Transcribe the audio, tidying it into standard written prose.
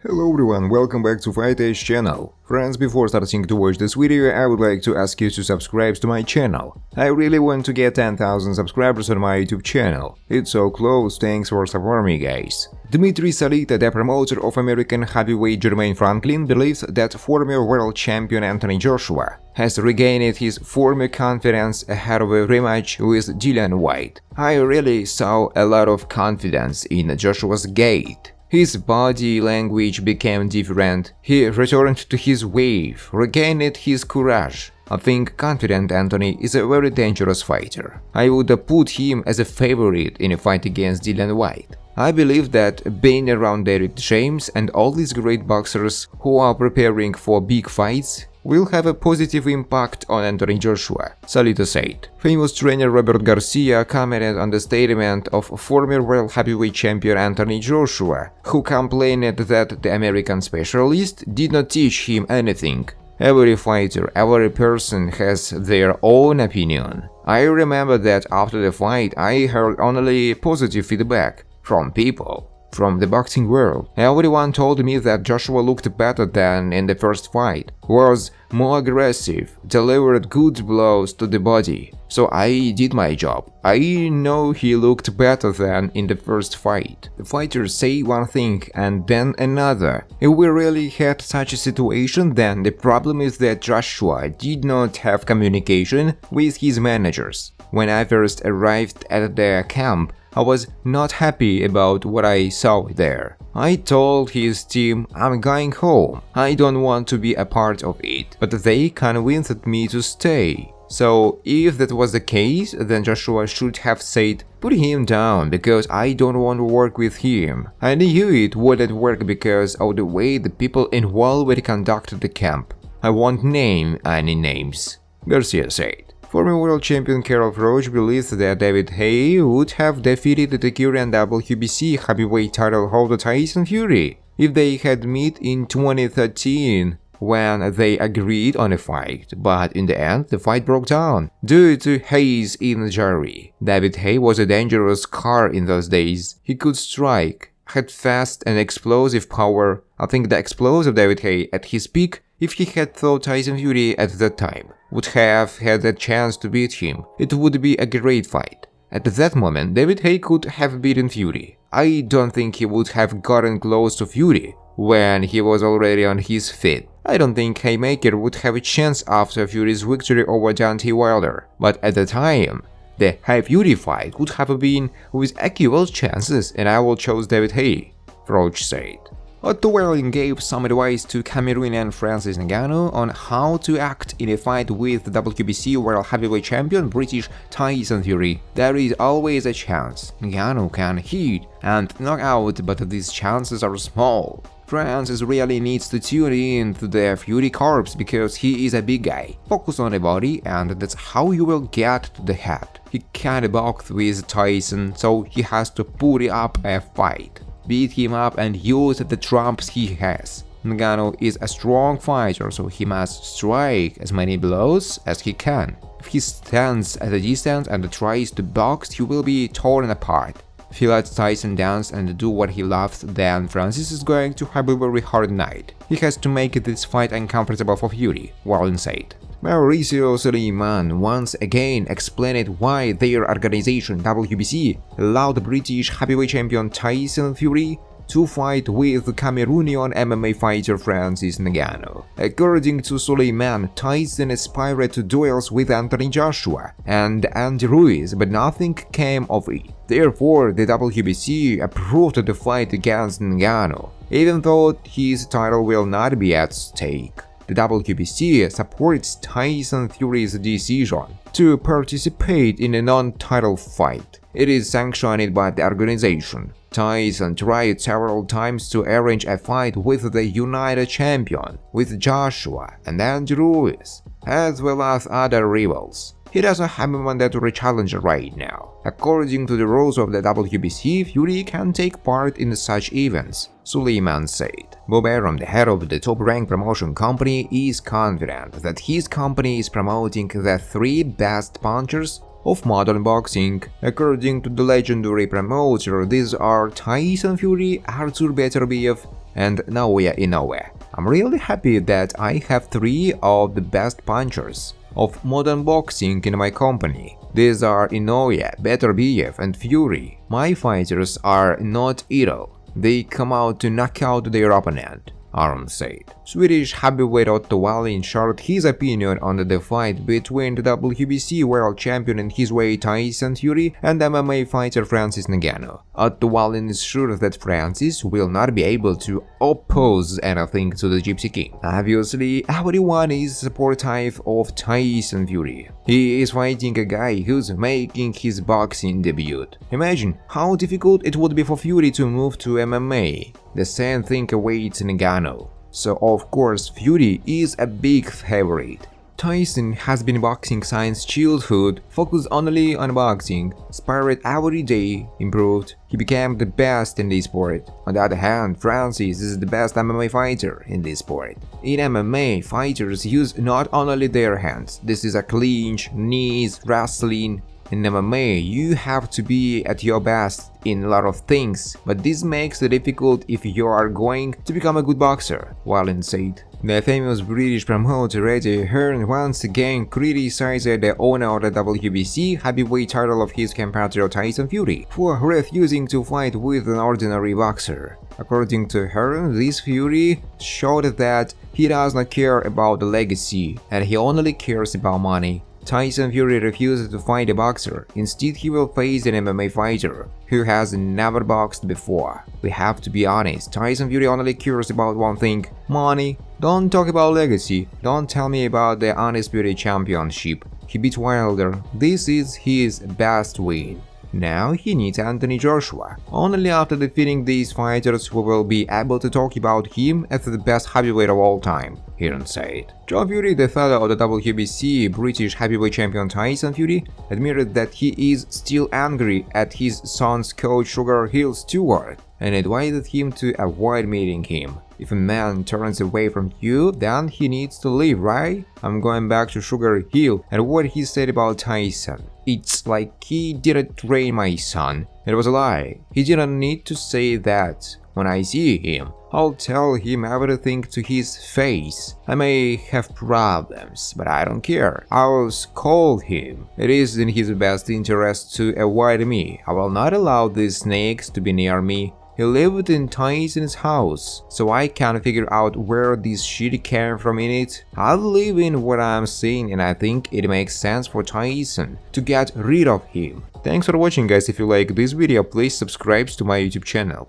Hello everyone, welcome back to Fight Edge channel. Friends, before starting to watch this video, I would like to ask you to subscribe to my channel. I really want to get 10,000 subscribers on my YouTube channel. It's so close, thanks for supporting me, guys. Dmitry Salita, the promoter of American heavyweight Jermaine Franklin, believes that former world champion Anthony Joshua has regained his former confidence ahead of a rematch with Dillian White. I really saw a lot of confidence in Joshua's gait. His body language became different, he returned to his wave, regained his courage. I think confident Anthony is a very dangerous fighter. I would put him as a favorite in a fight against Dillian White. I believe that being around Derrick James and all these great boxers who are preparing for big fights will have a positive impact on Anthony Joshua, Salita said. Famous trainer Robert Garcia commented on the statement of former world heavyweight champion Anthony Joshua, who complained that the American specialist did not teach him anything. Every fighter, every person has their own opinion. I remember that after the fight I heard only positive feedback from people. From the boxing world, everyone told me that Joshua looked better than in the first fight, was more aggressive, delivered good blows to the body. So I did my job. I know he looked better than in the first fight. The fighters say one thing and then another. If we really had such a situation, then the problem is that Joshua did not have communication with his managers. When I first arrived at their camp, I was not happy about what I saw there. I told his team, I'm going home, I don't want to be a part of it, but they convinced me to stay. So if that was the case, then Joshua should have said, put him down because I don't want to work with him. I knew it wouldn't work because of the way the people involved conducted the camp. I won't name any names, Garcia said. Former world champion Carol Froch believes that David Haye would have defeated the current WBC heavyweight title holder Tyson Fury if they had met in 2013 when they agreed on a fight, but in the end the fight broke down due to Haye's injury. David Haye was a dangerous car in those days. He could strike, had fast and explosive power. I think the explosive David Haye at his peak, if he had fought Tyson Fury at that time, would have had a chance to beat him. It would be a great fight. At that moment, David Haye could have beaten Fury. I don't think he would have gotten close to Fury when he was already on his feet. I don't think Haymaker would have a chance after Fury's victory over Deontay Wilder. But at the time, the Haye-Fury fight would have been with equal chances and I will choose David Haye, Froch said. Otto Wallin gave some advice to Cameroonian Francis Ngannou on how to act in a fight with the WBC world heavyweight champion British Tyson Fury. There is always a chance. Ngannou can hit and knock out, but these chances are small. Francis really needs to tune in to the Fury corpse because he is a big guy. Focus on the body and that's how you will get to the head. He can't box with Tyson, so he has to put up a fight. Beat him up and use the trumps he has. Ngannou is a strong fighter, so he must strike as many blows as he can. If he stands at a distance and tries to box, he will be torn apart. If he lets Tyson dance and do what he loves, then Francis is going to have a very hard night. He has to make this fight uncomfortable for Fury, Wallin said. Mauricio Suleiman once again explained why their organization WBC allowed British heavyweight champion Tyson Fury to fight with Cameroonian MMA fighter Francis Ngannou. According to Suleiman, Tyson aspired to duels with Anthony Joshua and Andy Ruiz, but nothing came of it. Therefore, the WBC approved the fight against Ngannou, even though his title will not be at stake. The WBC supports Tyson Fury's decision to participate in a non-title fight. It is sanctioned by the organization. Tyson tried several times to arrange a fight with the United Champion, with Joshua and Andy Ruiz, as well as other rivals. He doesn't have a mandatory challenger right now. According to the rules of the WBC, Fury can take part in such events, Suleiman said. Bob Arum, the head of the top-ranked promotion company, is confident that his company is promoting the three best punchers of modern boxing. According to the legendary promoter, these are Tyson Fury, Artur Beterbiev, and Naoya Inoue. I'm really happy that I have 3 of the best punchers of modern boxing in my company. These are Inoue, Beterbiev, and Fury. My fighters are not idle. They come out to knock out their opponent, Aron said. Swedish heavyweight Otto Wallin shared his opinion on the fight between the WBC world champion and his way Tyson Fury and MMA fighter Francis Ngannou. Otto Wallin is sure that Francis will not be able to oppose anything to the Gypsy King. Obviously, everyone is supportive of Tyson Fury. He is fighting a guy who's making his boxing debut. Imagine how difficult it would be for Fury to move to MMA. The same thing awaits Ngannou. So of course Fury is a big favorite. Tyson has been boxing since childhood, focused only on boxing, sparred every day, improved. He became the best in this sport. On the other hand, Francis is the best MMA fighter in this sport. In MMA, fighters use not only their hands. This is a clinch, knees, wrestling. In MMA, you have to be at your best in a lot of things, but this makes it difficult if you are going to become a good boxer, Wallin said. The famous British promoter Eddie Hearn once again criticized the owner of the WBC heavyweight title of his compatriot Tyson Fury for refusing to fight with an ordinary boxer. According to Hearn, this Fury showed that he does not care about the legacy and he only cares about money. Tyson Fury refuses to fight a boxer. Instead, he will face an MMA fighter who has never boxed before. We have to be honest, Tyson Fury only cares about one thing: money. Don't talk about legacy. Don't tell me about the Undisputed Championship. He beat Wilder. This is his best win. Now he needs Anthony Joshua. Only after defeating these fighters we will be able to talk about him as the best heavyweight of all time, Hearn said. John Fury, the father of the WBC British heavyweight champion Tyson Fury, admitted that he is still angry at his son's coach Sugar Hill Stewart and advised him to avoid meeting him. If a man turns away from you, then he needs to leave, right? I'm going back to Sugar Hill and what he said about Tyson. It's like he didn't train my son. It was a lie. He didn't need to say that. When I see him, I'll tell him everything to his face. I may have problems, but I don't care. I'll scold him. It is in his best interest to avoid me. I will not allow these snakes to be near me. He lived in Tyson's house, so I can't figure out where this shit came from in it. I believe in what I'm saying and I think it makes sense for Tyson to get rid of him. Thanks for watching guys. If you like this video, please subscribe to my YouTube channel.